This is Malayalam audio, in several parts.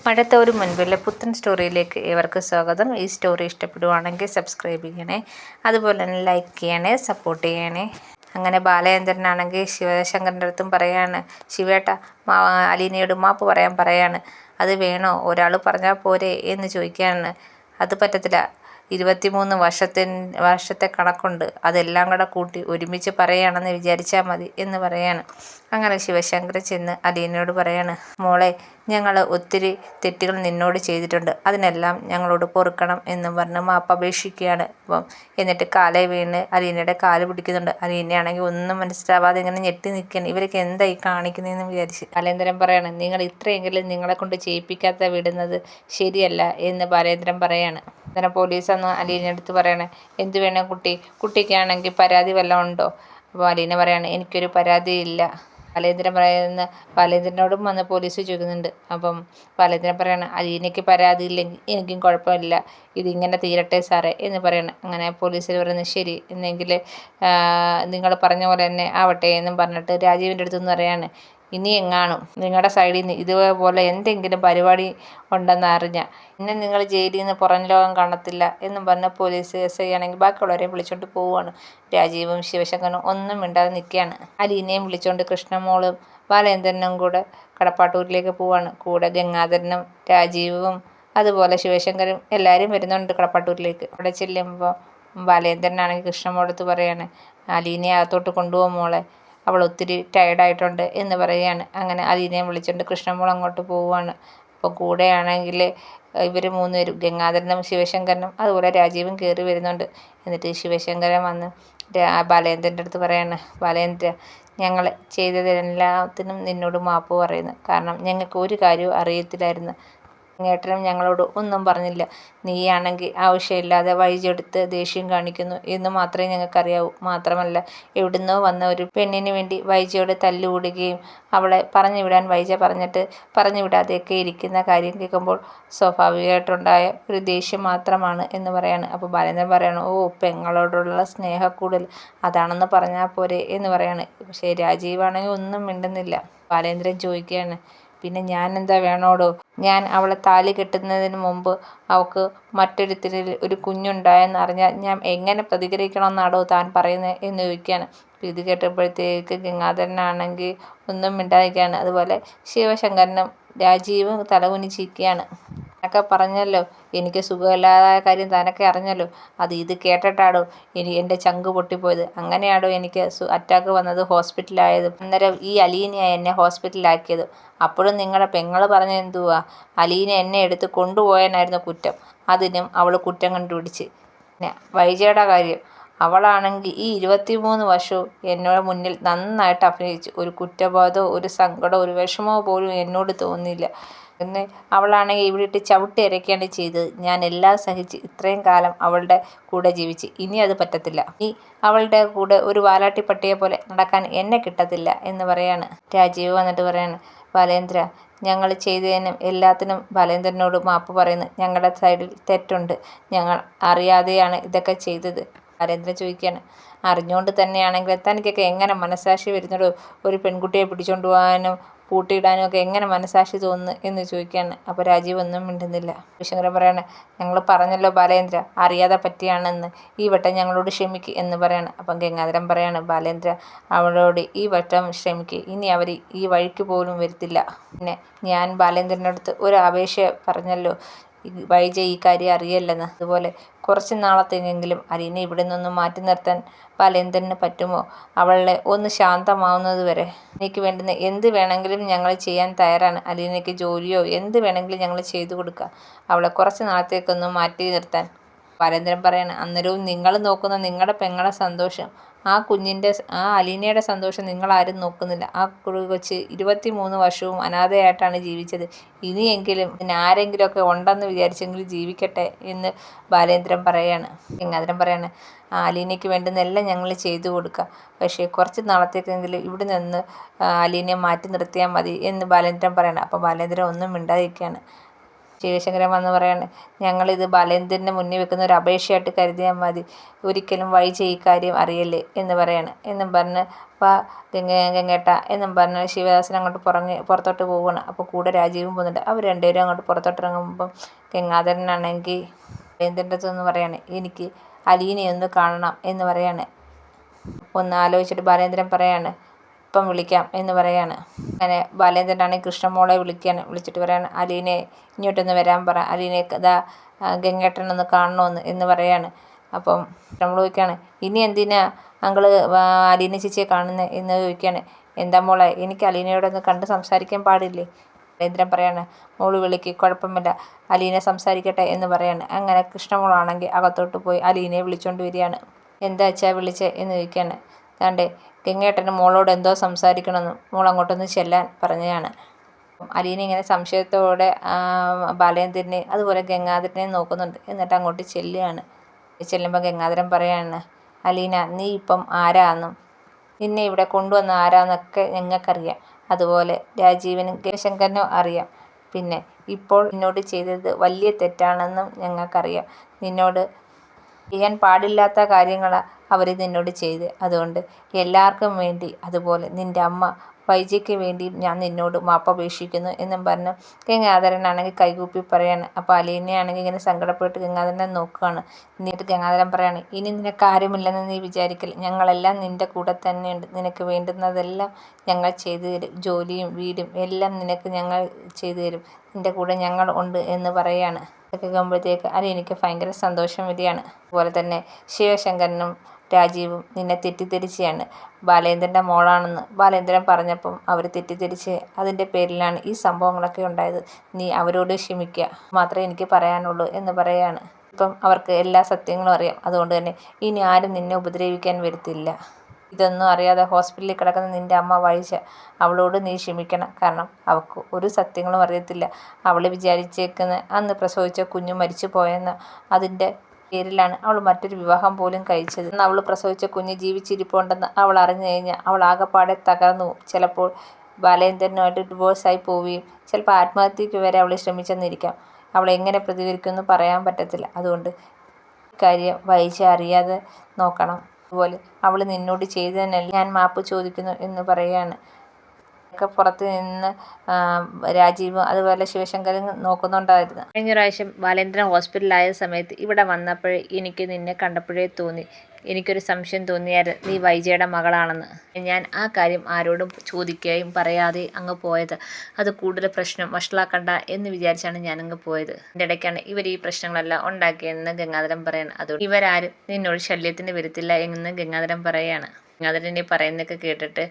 മഴത്തോരു മുൻപിലെ പുത്തൻ സ്റ്റോറിയിലേക്ക് ഏവർക്കും സ്വാഗതം. ഈ സ്റ്റോറി ഇഷ്ടപ്പെടുവാണെങ്കിൽ സബ്സ്ക്രൈബ് ചെയ്യണേ, അതുപോലെ തന്നെ ലൈക്ക് ചെയ്യണേ, സപ്പോർട്ട് ചെയ്യണേ. അങ്ങനെ ബാലചന്ദ്രനാണെങ്കിൽ ശിവശങ്കറിൻ്റെ അടുത്തും പറയാണ്, ശിവേട്ട അലീനയോട് മാപ്പ് പറയാണ്. അത് വേണോ, ഒരാൾ പറഞ്ഞാൽ പോരെ എന്ന് ചോദിക്കുകയാണ്. അത് പറ്റത്തില്ല, 23 വർഷത്തെ കണക്കുണ്ട്, അതെല്ലാം കൂടെ കൂട്ടി ഒരുമിച്ച് പറയുകയാണെന്ന് വിചാരിച്ചാൽ മതി എന്ന് പറയാണ്. അങ്ങനെ ശിവശങ്കർ ചെന്ന് അലീനയോട് പറയാണ്, മോളെ, ഞങ്ങൾ ഒത്തിരി തെറ്റുകൾ നിന്നോട് ചെയ്തിട്ടുണ്ട്, അതിനെല്ലാം ഞങ്ങളോട് പൊറുക്കണം എന്നും പറഞ്ഞ് മാപ്പപേക്ഷിക്കുകയാണ്. എന്നിട്ട് കാലേ വീണ് അലീനയുടെ കാല് പിടിക്കുന്നുണ്ട്. അലീനയാണെങ്കിൽ ഒന്നും മനസ്സിലാവാതെ ഇങ്ങനെ ഞെട്ടി നിൽക്കുകയാണ്. ഇവരൊക്കെ എന്തായി കാണിക്കുന്നതെന്ന് വിചാരിച്ച് ബാലേന്ദ്രൻ പറയാണ്, നിങ്ങൾ ഇത്രയെങ്കിലും നിങ്ങളെ കൊണ്ട് ചെയ്യിപ്പിക്കാത്ത വിടുന്നത് ശരിയല്ല എന്ന് ബാലേന്ദ്രൻ പറയാണ്. അന്നേരം പോലീസ് അന്ന് അലീനയുടെ അടുത്ത് പറയണേ, എന്ത് വേണം കുട്ടിക്കാണെങ്കിൽ പരാതി വല്ലതും ഉണ്ടോ? അപ്പോൾ അലീന പറയാണ്, എനിക്കൊരു പരാതിയില്ല. ബാലേന്ദ്രനോടും വന്ന് പോലീസ് ചോദിക്കുന്നുണ്ട്. അപ്പം ബാലേന്ദ്രൻ പറയാണ്, അലീനയ്ക്ക് പരാതിയില്ലെങ്കിൽ എനിക്കും കുഴപ്പമില്ല, ഇതിങ്ങനെ തീരട്ടെ സാറേ എന്ന് പറയണം. അങ്ങനെ പോലീസിൽ പറയുന്നത്, ശരി എന്നെങ്കിൽ നിങ്ങൾ പറഞ്ഞ പോലെ തന്നെ ആവട്ടെ എന്നും പറഞ്ഞിട്ട് രാജീവിൻ്റെ അടുത്തുനിന്ന് പറയാണ്, ഇനി എങ്ങാനും നിങ്ങളുടെ സൈഡിൽ നിന്ന് ഇതുപോലെ എന്തെങ്കിലും പരിപാടി ഉണ്ടെന്ന് അറിഞ്ഞാൽ പിന്നെ നിങ്ങൾ ജയിലിൽ നിന്ന് പുറം ലോകം കാണത്തില്ല എന്നും പറഞ്ഞ് പോലീസ് SI ആണെങ്കിൽ ബാക്കിയുള്ളവരെയും വിളിച്ചുകൊണ്ട് പോവുകയാണ്. രാജീവും ശിവശങ്കരനും ഒന്നും മിണ്ടാതെ നിൽക്കുകയാണ്. അലീനയും വിളിച്ചുകൊണ്ട് കൃഷ്ണമോളും ബാലേന്ദ്രനും കൂടെ കടപ്പാട്ടൂരിലേക്ക് പോവാണ്. കൂടെ ഗംഗാധരനും രാജീവും അതുപോലെ ശിവശങ്കരും എല്ലാവരും വരുന്നുണ്ട് കടപ്പാട്ടൂരിലേക്ക്. അവിടെ ചെല്ലുമ്പോൾ ബാലേന്ദ്രനാണെങ്കിൽ കൃഷ്ണമോളടുത്ത് പറയാണ്, അലീനയെ അകത്തോട്ട് കൊണ്ടുപോകും മോളെ, അവൾ ഒത്തിരി ടയർഡായിട്ടുണ്ട് എന്ന് പറയുകയാണ്. അങ്ങനെ അലീനയെ വിളിച്ചുകൊണ്ട് കൃഷ്ണമോൾ അങ്ങോട്ട് പോവുകയാണ്. അപ്പോൾ കൂടെയാണെങ്കിൽ ഇവർ 3 പേരും ഗംഗാധരനും ശിവശങ്കരനും അതുപോലെ രാജീവും കയറി വരുന്നുണ്ട്. എന്നിട്ട് ശിവശങ്കരൻ വന്ന് ബാലേന്ദ്രൻ്റെ അടുത്ത് പറയാണ്, ബാലേന്ദ്ര, ഞങ്ങൾ ചെയ്തതിനെല്ലാത്തിനും നിന്നോട് മാപ്പ് പറയുന്നു. കാരണം ഞങ്ങൾക്ക് ഒരു കാര്യവും അറിയത്തില്ലായിരുന്നു. ഏട്ടനും ഞങ്ങളോട് ഒന്നും പറഞ്ഞില്ല. നീയാണെങ്കിൽ ആവശ്യമില്ലാതെ വൈജെടുത്ത് ദേഷ്യം കാണിക്കുന്നു എന്ന് മാത്രമേ ഞങ്ങൾക്കറിയാവൂ. മാത്രമല്ല, എവിടുന്നോ വന്ന ഒരു പെണ്ണിന് വേണ്ടി വൈജയോട് തല്ലുകൂടുകയും അവളെ പറഞ്ഞു വിടാൻ വൈജ പറഞ്ഞിട്ട് പറഞ്ഞു വിടാതെയൊക്കെ ഇരിക്കുന്ന കാര്യം കേൾക്കുമ്പോൾ സ്വാഭാവികമായിട്ടുണ്ടായ ഒരു ദേഷ്യം മാത്രമാണ് എന്ന് പറയാണ്. അപ്പോൾ ബാലേന്ദ്രൻ പറയാണ്, ഓ, പെങ്ങളോടുള്ള സ്നേഹക്കൂടുതൽ അതാണെന്ന് പറഞ്ഞാൽ പോരെ എന്ന് പറയാണ്. പക്ഷേ രാജീവാണെങ്കിൽ ഒന്നും മിണ്ടുന്നില്ല. ബാലേന്ദ്രൻ ചോദിക്കുകയാണ്, പിന്നെ ഞാൻ എന്താ വേണോടോ? ഞാൻ അവളെ താലി കെട്ടുന്നതിന് മുമ്പ് അവൾക്ക് മറ്റൊരുത്തരിൽ ഒരു കുഞ്ഞുണ്ടായെന്ന് അറിഞ്ഞാൽ ഞാൻ എങ്ങനെ പ്രതികരിക്കണമെന്നാണോ താൻ പറയുന്നത് എന്ന് ചോദിക്കുകയാണ്. ഇത് കേട്ടപ്പോഴത്തേക്ക് ഗംഗാധരനാണെങ്കിൽ ഒന്നും മിണ്ടാതിരിക്കുകയാണ്. അതുപോലെ ശിവശങ്കരനും രാജീവും തലകുനിച്ചിരിക്കുകയാണ്. താനൊക്കെ പറഞ്ഞല്ലോ എനിക്ക് സുഖമില്ലാതായ കാര്യം താനൊക്കെ അറിഞ്ഞല്ലോ, ഇത് കേട്ടിട്ടാടോ എൻ്റെ ചങ്ക് പൊട്ടിപ്പോയത്. അങ്ങനെയാടോ എനിക്ക് അറ്റാക്ക് വന്നത്, ഹോസ്പിറ്റലായത്. അന്നേരം ഈ അലീനയാണ് എന്നെ ഹോസ്പിറ്റലിലാക്കിയത്. അപ്പോഴും നിങ്ങളുടെ പെങ്ങൾ പറഞ്ഞ എന്തുവാ, അലീന എന്നെ എടുത്ത് കൊണ്ടുപോയാനായിരുന്നു കുറ്റം. അതിനും അവൾ കുറ്റം കണ്ടുപിടിച്ച്. പിന്നെ വൈജയുടെ കാര്യം, അവളാണെങ്കിൽ ഈ 23 വർഷവും എന്നോട് മുന്നിൽ നന്നായിട്ട് അഭിനയിച്ചു. ഒരു കുറ്റബോധമോ ഒരു സങ്കടമോ ഒരു വിഷമമോ പോലും എന്നോട് തോന്നിയില്ല. പിന്നെ അവളാണെങ്കിൽ ഇവിടെ ഇട്ട് ചവിട്ടി ഇരയ്ക്കുകയാണ് ചെയ്തത്. ഞാൻ എല്ലാം സഹിച്ച് ഇത്രയും കാലം അവളുടെ കൂടെ ജീവിച്ച് ഇനി അത് പറ്റത്തില്ല. ഇനി അവളുടെ കൂടെ ഒരു വാലാട്ടിപ്പട്ടിയെ പോലെ നടക്കാൻ എന്നെ കിട്ടത്തില്ല എന്ന് പറയാണ്. രാജീവ് വന്നിട്ട് പറയാണ്, ബാലേന്ദ്ര, ഞങ്ങൾ ചെയ്തതിനും എല്ലാത്തിനും ബാലേന്ദ്രനോട് മാപ്പ് പറയുന്നു. ഞങ്ങളുടെ സൈഡിൽ തെറ്റുണ്ട്, ഞങ്ങൾ അറിയാതെയാണ് ഇതൊക്കെ ചെയ്തത്. ബാലേന്ദ്രൻ ചോദിക്കുകയാണ്, അറിഞ്ഞുകൊണ്ട് തന്നെയാണെങ്കിൽ തനിക്കൊക്കെ എങ്ങനെ മനസ്സാക്ഷി വരുന്നതോ? ഒരു പെൺകുട്ടിയെ പിടിച്ചുകൊണ്ട് പോകാനും പൂട്ടിയിടാനും ഒക്കെ എങ്ങനെ മനസ്സാക്ഷി തോന്നുന്നു എന്ന് ചോദിക്കുകയാണ്. അപ്പോൾ രാജീവ് ഒന്നും മിണ്ടുന്നില്ല. ശിവശങ്കരൻ പറയാണ്, ഞങ്ങൾ പറഞ്ഞല്ലോ ബാലേന്ദ്ര, അറിയാതെ പറ്റിയാണെന്ന്, ഈ വട്ടം ഞങ്ങളോട് ക്ഷമിക്ക് എന്ന് പറയാണ്. അപ്പം ഗംഗാധരൻ പറയാണ്, ബാലേന്ദ്ര, അവളോട് ഈ വട്ടം ക്ഷമിക്ക്, ഇനി അവർ ഈ വഴിക്ക് പോലും വരത്തില്ല. പിന്നെ ഞാൻ ബാലേന്ദ്രനടുത്ത് ഒരു അപേക്ഷ പറഞ്ഞല്ലോ, വൈജ ഈ കാര്യം അറിയല്ലെന്ന്. അതുപോലെ കുറച്ച് നാളത്തേക്കെങ്കിലും അലീനെ ഇവിടെ നിന്നൊന്ന് മാറ്റി നിർത്താൻ ബാലേന്ദ്രന് പറ്റുമോ? അവളെ ഒന്ന് ശാന്തമാവുന്നത് വരെ എനിക്ക് വേണ്ടുന്ന എന്ത് വേണമെങ്കിലും ഞങ്ങൾ ചെയ്യാൻ തയ്യാറാണ്. അലീനയ്ക്ക് ജോലിയോ എന്ത് വേണമെങ്കിലും ഞങ്ങൾ ചെയ്തു കൊടുക്കാം. അവളെ കുറച്ച് നാളത്തേക്കൊന്ന് മാറ്റി നിർത്താൻ. ബാലേന്ദ്രൻ പറയാണ്, അന്നേരവും നിങ്ങൾ നോക്കുന്ന നിങ്ങളുടെ പെങ്ങളുടെ സന്തോഷം, ആ അലീനയുടെ സന്തോഷം നിങ്ങളാരും നോക്കുന്നില്ല. ആ കൊച്ച് 23 വർഷവും അനാഥയായിട്ടാണ് ജീവിച്ചത്. ഇനിയെങ്കിലും ആരെങ്കിലുമൊക്കെ ഉണ്ടെന്ന് വിചാരിച്ചെങ്കിലും ജീവിക്കട്ടെ എന്ന് ബാലേന്ദ്രൻ പറയാണ്. ഗംഗാധരൻ പറയാണ്, അലീനയ്ക്ക് വേണ്ടുന്നതെല്ലാം ഞങ്ങൾ ചെയ്തു കൊടുക്കാം. പക്ഷേ കുറച്ച് നാളത്തേക്കെങ്കിലും ഇവിടെ നിന്ന് അലീനയെ മാറ്റി നിർത്തിയാൽ മതി എന്ന് ബാലേന്ദ്രൻ പറയണം. അപ്പോൾ ബാലേന്ദ്രൻ ഒന്നും മിണ്ടാതിരിക്കുകയാണ്. ശിവശങ്കരൻ വന്ന് പറയാണ്, ഞങ്ങളിത് ബാലേന്ദ്രൻ്റെ മുന്നിൽ വെക്കുന്ന ഒരു അപേക്ഷയായിട്ട് കരുതിയാൽ മതി, ഒരിക്കലും വൈജ ഈ കാര്യം അറിയല്ലേ എന്ന് പറയാണ്. എന്നും പറഞ്ഞ് വാ ഗംഗേട്ട എന്നും പറഞ്ഞ് ശിവദാസൻ അങ്ങോട്ട് പുറത്തോട്ട് പോവുകയാണ്. അപ്പോൾ കൂടെ രാജീവും പോകുന്നുണ്ട്. അവർ രണ്ടുപേരും അങ്ങോട്ട് പുറത്തോട്ട് ഇറങ്ങുമ്പം ഗംഗാധരനാണെങ്കിൽ ബാലേന്ദ്രൻ്റെ അടുത്ത് നിന്ന് പറയാണ്, എനിക്ക് അലീനയെ ഒന്ന് കാണണം എന്ന് പറയാണ്. ഒന്ന് ആലോചിച്ചിട്ട് ബാലേന്ദ്രൻ പറയാണ്, ഇപ്പം വിളിക്കാം എന്ന് പറയാണ്. അങ്ങനെ ബാലേന്ദ്രനാണെങ്കിൽ കൃഷ്ണമോളെ വിളിച്ചിട്ട് പറയാണ്, അലീനെ ഇങ്ങോട്ടൊന്ന് വരാൻ പറ, അലീനെ ഇതാ ഗംഗേട്ടനൊന്ന് കാണണമെന്ന് എന്ന് പറയാണ്. അപ്പം കൃഷ്ണമോൾ ചോദിക്കുകയാണ്, ഇനി എന്തിനാ അങ്കിള് അലീന ചേച്ചിയെ കാണുന്നത് എന്ന് ചോദിക്കുകയാണ്. എന്താ മോളെ, എനിക്ക് അലീനയോടൊന്ന് കണ്ട് സംസാരിക്കാൻ പാടില്ലേ? ബാലേന്ദ്രൻ പറയാണ്, മോള് വിളിക്ക്, കുഴപ്പമില്ല, അലീന സംസാരിക്കട്ടെ എന്ന് പറയാണ്. അങ്ങനെ കൃഷ്ണമോളാണെങ്കിൽ അകത്തോട്ട് പോയി അലീനയെ വിളിച്ചുകൊണ്ട് വരികയാണ്. എന്താ വെച്ചാൽ വിളിച്ചേ എന്ന് ചോദിക്കുകയാണ്. താണ്ടേ ഗംഗേട്ടന് മോളോട് എന്തോ സംസാരിക്കണമെന്ന് മോൾ അങ്ങോട്ടൊന്ന് ചെല്ലാൻ പറഞ്ഞതാണ്. അലീന ഇങ്ങനെ സംശയത്തോടെ ബാലേന്ദ്രനെ അതുപോലെ ഗംഗാധരനെ നോക്കുന്നുണ്ട്. എന്നിട്ട് അങ്ങോട്ട് ചെല്ലുകയാണ്. ചെല്ലുമ്പോൾ ഗംഗാധരൻ പറയാണ്, അലീന നീ ഇപ്പം ആരാന്നും നിന്നെ ഇവിടെ കൊണ്ടുവന്ന ആരാന്നൊക്കെ ഞങ്ങൾക്കറിയാം, അതുപോലെ രാജീവനും ശിവശങ്കരനും അറിയാം. പിന്നെ ഇപ്പോൾ നിന്നോട് ചെയ്തത് വലിയ തെറ്റാണെന്നും ഞങ്ങൾക്കറിയാം. നിന്നോട് ചെയ്യാൻ പാടില്ലാത്ത കാര്യങ്ങളാണ് അവർ നിന്നോട് ചെയ്ത്. അതുകൊണ്ട് എല്ലാവർക്കും വേണ്ടി, അതുപോലെ നിൻ്റെ അമ്മ വൈജയ്ക്ക് വേണ്ടി ഞാൻ നിന്നോട് മാപ്പപേക്ഷിക്കുന്നു എന്നും പറഞ്ഞ് ഗംഗാധരനാണെങ്കിൽ കൈകൂപ്പി പറയാണ്. അപ്പോൾ അലീനയാണെങ്കിൽ ഇങ്ങനെ സങ്കടപ്പെട്ട് ഗംഗാധരനെ നോക്കുകയാണ്. എന്നിട്ട് ഗംഗാധരൻ പറയാണ്, ഇനി നിനക്ക് ആരുമില്ലെന്ന് നീ വിചാരിക്കില്ല, ഞങ്ങളെല്ലാം നിൻ്റെ കൂടെ തന്നെയുണ്ട്, നിനക്ക് വേണ്ടുന്നതെല്ലാം ഞങ്ങൾ ചെയ്തു തരും, ജോലിയും വീടും എല്ലാം നിനക്ക് ഞങ്ങൾ ചെയ്തു തരും, നിൻ്റെ കൂടെ ഞങ്ങൾ ഉണ്ട് എന്ന് പറയാണ്. ഇതൊക്കെ കേൾക്കുമ്പോഴത്തേക്ക് അലീനയ്ക്ക് ഭയങ്കര സന്തോഷം വരികയാണ്. അതുപോലെ തന്നെ ശിവശങ്കരനും രാജീവും നിന്നെ തെറ്റിദ്ധരിച്ചാണ് ബാലേന്ദ്രൻ്റെ മോളാണെന്ന് ബാലേന്ദ്രൻ പറഞ്ഞപ്പം അവർ തെറ്റിദ്ധരിച്ച് അതിൻ്റെ പേരിലാണ് ഈ സംഭവങ്ങളൊക്കെ ഉണ്ടായത്. നീ അവരോട് ക്ഷമിക്കുക മാത്രമേ എനിക്ക് പറയാനുള്ളൂ എന്ന് പറയാണ്. ഇപ്പം അവർക്ക് എല്ലാ സത്യങ്ങളും അറിയാം. അതുകൊണ്ട് തന്നെ ഇനി ആരും നിന്നെ ഉപദ്രവിക്കാൻ വരത്തില്ല. ഇതൊന്നും അറിയാതെ ഹോസ്പിറ്റലിൽ കിടക്കുന്ന നിൻ്റെ അമ്മ വൈജ, അവളോട് നീ ക്ഷമിക്കണം. കാരണം അവൾക്ക് ഒരു സത്യങ്ങളും അറിയത്തില്ല. അവൾ വിചാരിച്ചേക്കുന്ന അന്ന് പ്രസവിച്ച കുഞ്ഞ് മരിച്ചു പോയെന്ന്, അതിൻ്റെ പേരിലാണ് അവൾ മറ്റൊരു വിവാഹം പോലും കഴിച്ചത്. അന്ന് അവൾ പ്രസവിച്ച കുഞ്ഞ് ജീവിച്ചിരിപ്പുണ്ടെന്ന് അവൾ അറിഞ്ഞു കഴിഞ്ഞാൽ അവൾ ആകെപ്പാടെ തകർന്നു പോകും. ചിലപ്പോൾ ബാലേന്ദ്രനുമായിട്ട് ഡിവോഴ്സായി പോവുകയും ചിലപ്പോൾ ആത്മഹത്യക്ക് വരെ അവൾ ശ്രമിച്ചെന്നിരിക്കാം. അവൾ എങ്ങനെ പ്രതികരിക്കുമെന്ന് പറയാൻ പറ്റത്തില്ല. അതുകൊണ്ട് കാര്യം വൈജ അറിയാതെ നോക്കണം. അതുപോലെ അവൾ നിന്നോട് ചെയ്തതിനെല്ലാം ഞാൻ മാപ്പ് ചോദിക്കുന്നു എന്ന് പറയുകയാണ്. ഒക്കെ പുറത്ത് നിന്ന് രാജീവും അതുപോലെ ശിവശങ്കരും നോക്കുന്നുണ്ടായിരുന്നു. കഴിഞ്ഞ പ്രാവശ്യം ബാലേന്ദ്രൻ ഹോസ്പിറ്റലിലായ സമയത്ത് ഇവിടെ വന്നപ്പോഴേ എനിക്ക് നിന്നെ കണ്ടപ്പോഴേ തോന്നി, എനിക്കൊരു സംശയം തോന്നിയായിരുന്നു നീ വൈജയുടെ മകളാണെന്ന്. ഞാൻ ആ കാര്യം ആരോടും ചോദിക്കുകയും പറയാതെ അങ്ങ് പോയത്. അത് കൂടുതൽ പ്രശ്നം വഷളാക്കണ്ട എന്ന് വിചാരിച്ചാണ് ഞാനങ്ങ് പോയത്. എൻ്റെ ഇടയ്ക്കാണ് ഇവർ ഈ പ്രശ്നങ്ങളെല്ലാം ഉണ്ടാക്കിയതെന്ന് ഗംഗാധരൻ പറയാണ്. അതുകൊണ്ട് ഇവരാരും നിന്നോട് ശല്യത്തിന് വരുത്തില്ല എന്ന് ഗംഗാധരൻ പറയാണ്. ഗംഗാധരനെ പറയുന്നതൊക്കെ കേട്ടിട്ട്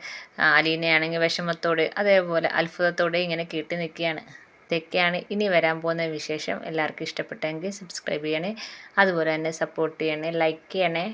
അലീനയാണെങ്കിൽ വിഷമത്തോടെ അതേപോലെ അത്ഭുതത്തോടെ ഇങ്ങനെ കേട്ട് നിൽക്കുകയാണ്. ഇതൊക്കെയാണ് ഇനി വരാൻ പോകുന്ന വിശേഷം. എല്ലാവർക്കും ഇഷ്ടപ്പെട്ടെങ്കിൽ സബ്സ്ക്രൈബ് ചെയ്യണേ, അതുപോലെ തന്നെ സപ്പോർട്ട് ചെയ്യണേ, ലൈക്ക് ചെയ്യണേ.